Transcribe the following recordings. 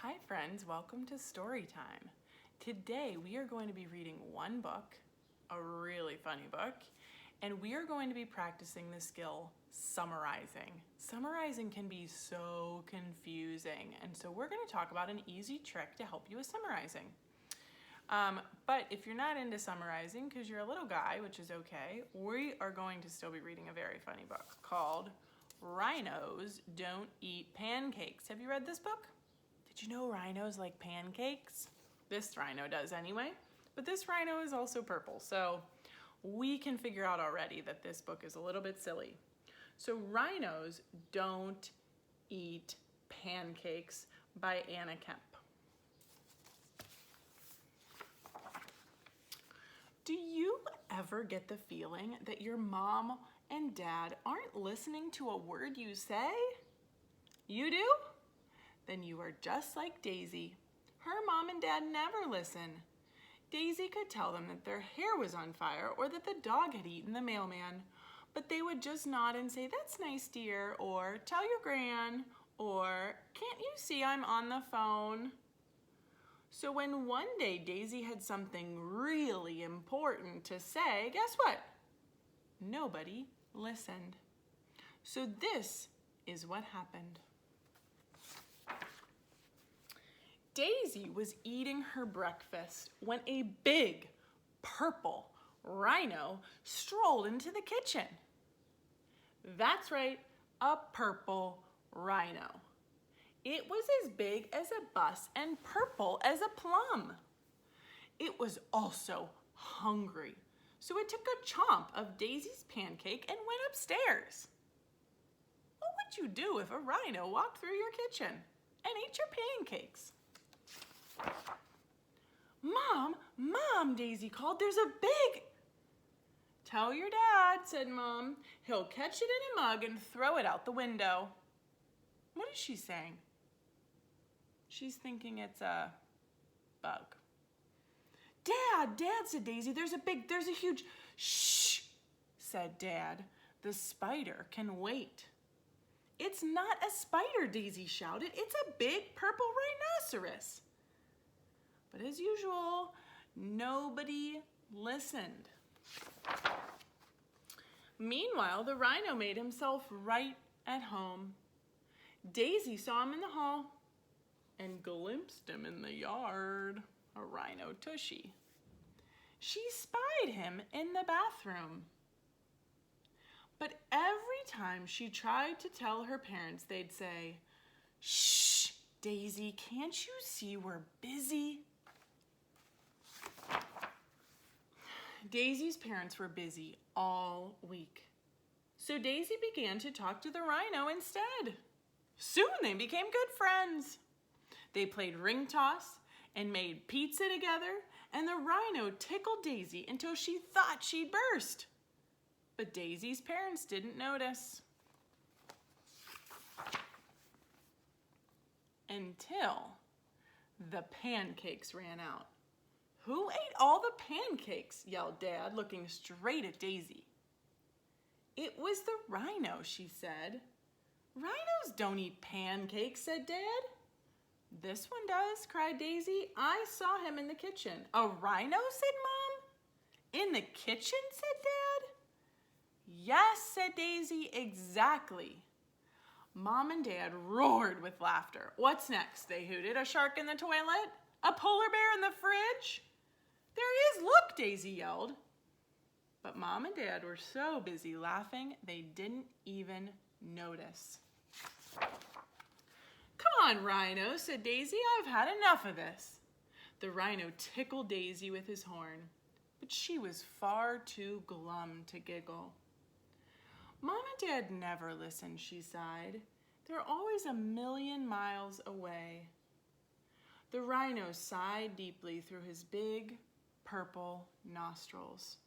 Hi friends, welcome to Story Time. Today we are going to be reading one book, a really funny book, and we are going to be practicing the skill summarizing. Summarizing can be so confusing, and so we're going to talk about an easy trick to help you with summarizing. But if you're not into summarizing because you're a little guy, which is okay, we are going to still be reading a very funny book called Rhinos Don't Eat Pancakes. Have you read this book? Did you know rhinos like pancakes? This rhino does anyway, but this rhino is also purple, so we can figure out already that this book is a little bit silly. So Rhinos Don't Eat Pancakes by Anna Kemp. Do you ever get the feeling that your mom and dad aren't listening to a word you say? You do? Then you are just like Daisy. Her mom and dad never listen. Daisy could tell them that their hair was on fire or that the dog had eaten the mailman, but they would just nod and say, "That's nice, dear," or "Tell your gran," or "Can't you see I'm on the phone?" So when one day Daisy had something really important to say, guess what? Nobody listened. So this is what happened. Daisy was eating her breakfast when a big purple rhino strolled into the kitchen. That's right, a purple rhino. It was as big as a bus and purple as a plum. It was also hungry, so it took a chomp of Daisy's pancake and went upstairs. What would you do if a rhino walked through your kitchen and ate your pancakes? Mom, Daisy called, "There's a big..." "Tell your dad," said Mom. "He'll catch it in a mug and throw it out the window." What is she saying? She's thinking it's a bug. Dad, said Daisy, there's a huge..." "Shh," said Dad. "The spider can wait." "It's not a spider," Daisy shouted. "It's a big purple rhinoceros." But as usual, nobody listened. Meanwhile, the rhino made himself right at home. Daisy saw him in the hall and glimpsed him in the yard, a rhino tushy. She spied him in the bathroom. But every time she tried to tell her parents, they'd say, "Shh, Daisy, can't you see we're busy?" Daisy's parents were busy all week. So Daisy began to talk to the rhino instead. Soon they became good friends. They played ring toss and made pizza together, and the rhino tickled Daisy until she thought she'd burst. But Daisy's parents didn't notice. Until the pancakes ran out. "Who ate all the pancakes?" yelled Dad, looking straight at Daisy. "It was the rhino," she said. "Rhinos don't eat pancakes," said Dad. "This one does," cried Daisy. "I saw him in the kitchen." "A rhino?" said Mom. "In the kitchen?" said Dad. "Yes," said Daisy, "exactly." Mom and Dad roared with laughter. "What's next?" they hooted. "A shark in the toilet? A polar bear in the fridge?" "There he is, look," Daisy yelled. But Mom and Dad were so busy laughing, they didn't even notice. "Come on, Rhino," said Daisy. "I've had enough of this." The rhino tickled Daisy with his horn, but she was far too glum to giggle. "Mom and Dad never listen," she sighed. "They're always a million miles away." The rhino sighed deeply through his big purple nostrils.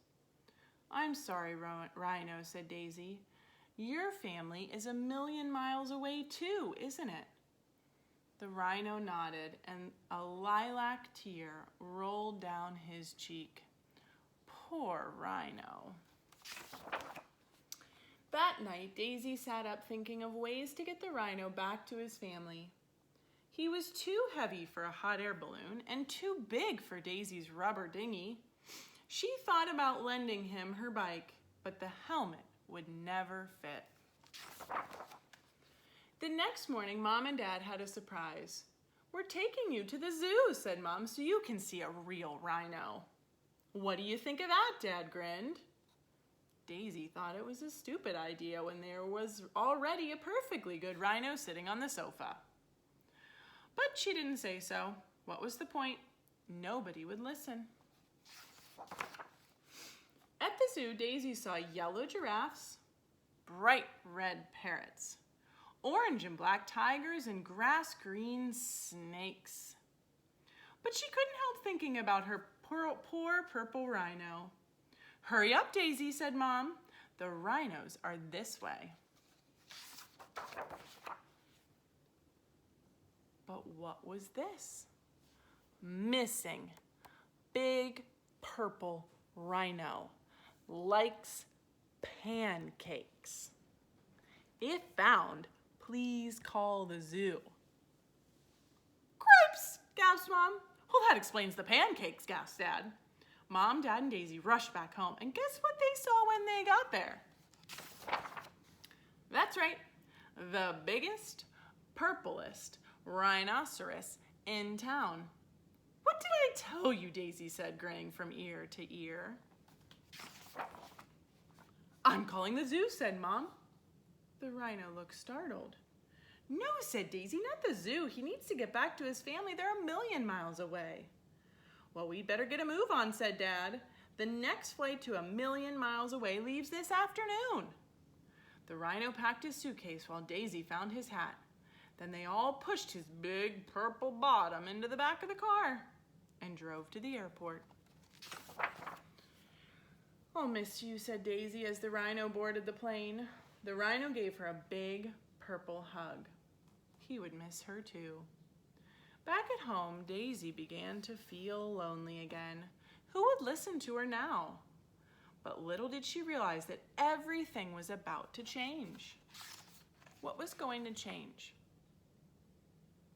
"I'm sorry, Rhino," said Daisy. "Your family is a million miles away too, isn't it?" The rhino nodded, and a lilac tear rolled down his cheek. Poor Rhino. That night, Daisy sat up thinking of ways to get the rhino back to his family. He was too heavy for a hot air balloon and too big for Daisy's rubber dinghy. She thought about lending him her bike, but the helmet would never fit. The next morning, Mom and Dad had a surprise. "We're taking you to the zoo," said Mom, "so you can see a real rhino." "What do you think of that?" Dad grinned. Daisy thought it was a stupid idea when there was already a perfectly good rhino sitting on the sofa. But she didn't say so. What was the point? Nobody would listen. At the zoo, Daisy saw yellow giraffes, bright red parrots, orange and black tigers, and grass-green snakes. But she couldn't help thinking about her poor purple rhino. "Hurry up, Daisy," said Mom. "The rhinos are this way." But what was this? Missing. Big purple rhino. Likes pancakes. If found, please call the zoo. "Grapes!" gasped Mom. "Well, that explains the pancakes," gasped Dad. Mom, Dad, and Daisy rushed back home, and guess what they saw when they got there? That's right, the biggest, purplest rhinoceros in town. "What did I tell you?" Daisy said, grinning from ear to ear. "I'm calling the zoo," said Mom. The rhino looked startled. "No," said Daisy, "not the zoo. He needs to get back to his family. They're a million miles away." "Well, we'd better get a move on," said Dad. "The next flight to a million miles away leaves this afternoon." The rhino packed his suitcase while Daisy found his hat. Then they all pushed his big purple bottom into the back of the car and drove to the airport. "I'll miss you," said Daisy as the rhino boarded the plane. The rhino gave her a big purple hug. He would miss her too. Back at home, Daisy began to feel lonely again. Who would listen to her now? But little did she realize that everything was about to change. What was going to change?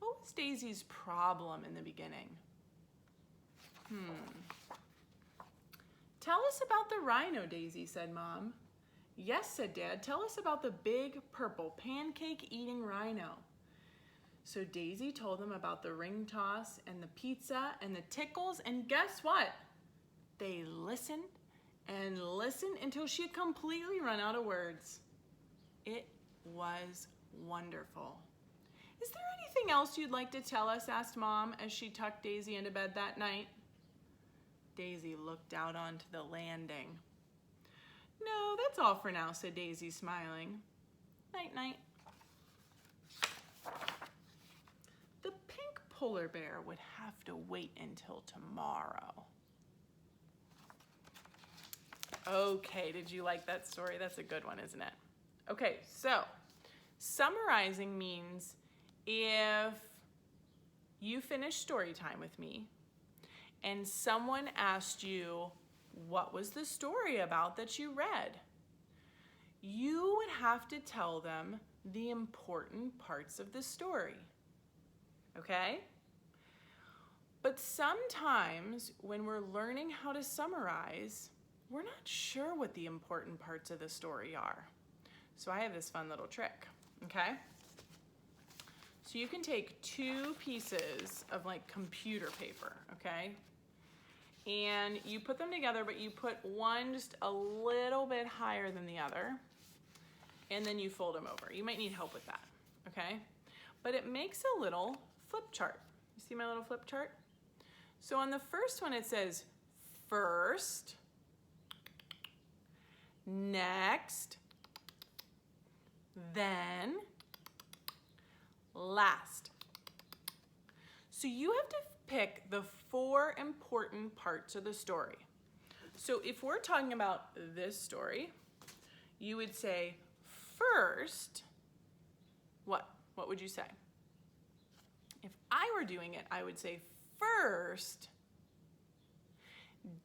What was Daisy's problem in the beginning? "Tell us about the rhino," Daisy said, Mom. "Yes," said Dad, "tell us about the big purple pancake-eating rhino." So Daisy told them about the ring toss and the pizza and the tickles, and guess what? They listened and listened until she had completely run out of words. It was wonderful. "Is there anything else you'd like to tell us?" asked Mom as she tucked Daisy into bed that night. Daisy looked out onto the landing. "No, that's all for now," said Daisy, smiling. Night-night. The pink polar bear would have to wait until tomorrow. Okay, did you like that story? That's a good one, isn't it? Okay, so summarizing means if you finish story time with me and someone asked you, what was the story about that you read? You would have to tell them the important parts of the story, okay? But sometimes when we're learning how to summarize, we're not sure what the important parts of the story are. So I have this fun little trick, okay? So you can take 2 pieces of like computer paper, okay? And you put them together, but you put one just a little bit higher than the other, and then you fold them over. You might need help with that, okay? But it makes a little flip chart. You see my little flip chart? So on the first one it says first, next, then, last. So you have to pick the 4 important parts of the story. So if we're talking about this story, you would say first, what? What would you say? If I were doing it, I would say first,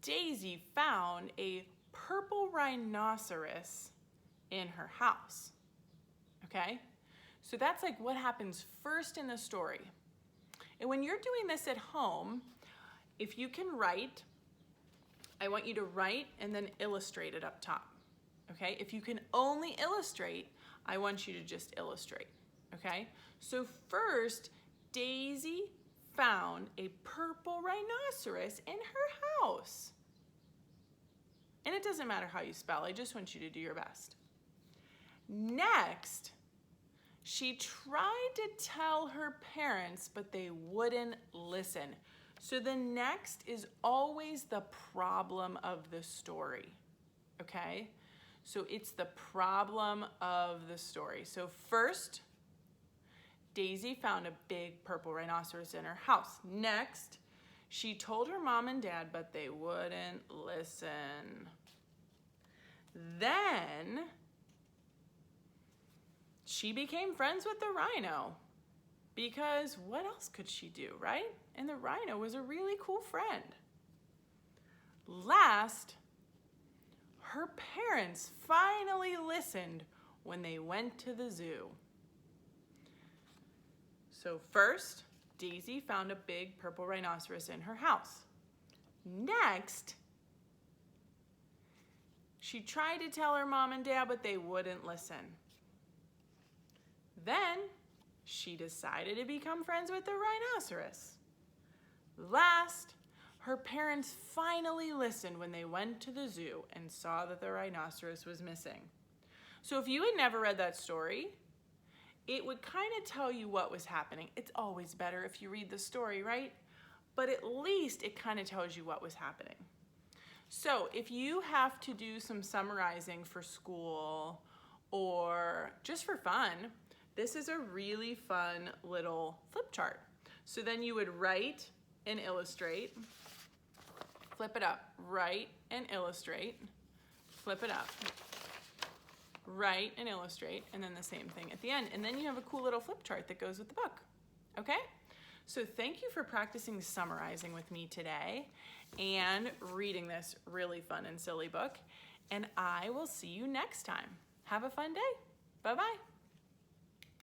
Daisy found a purple rhinoceros in her house. Okay? So that's like what happens first in the story. And when you're doing this at home, if you can write, I want you to write and then illustrate it up top, okay? If you can only illustrate, I want you to just illustrate, okay? So first, Daisy found a purple rhinoceros in her house. And it doesn't matter how you spell, I just want you to do your best. Next, she tried to tell her parents, but they wouldn't listen. So the next is always the problem of the story, okay? So it's the problem of the story. So first, Daisy found a big purple rhinoceros in her house. Next, she told her mom and dad, but they wouldn't listen. Then, she became friends with the rhino because what else could she do, right? And the rhino was a really cool friend. Last, her parents finally listened when they went to the zoo. So first, Daisy found a big purple rhinoceros in her house. Next, she tried to tell her mom and dad, but they wouldn't listen. Then, she decided to become friends with the rhinoceros. Last, her parents finally listened when they went to the zoo and saw that the rhinoceros was missing. So if you had never read that story, it would kind of tell you what was happening. It's always better if you read the story, right? But at least it kind of tells you what was happening. So if you have to do some summarizing for school or just for fun, this is a really fun little flip chart. So then you would write and illustrate, flip it up, write and illustrate, flip it up, write and illustrate, and then the same thing at the end. And then you have a cool little flip chart that goes with the book, okay? So thank you for practicing summarizing with me today and reading this really fun and silly book. And I will see you next time. Have a fun day. Bye-bye.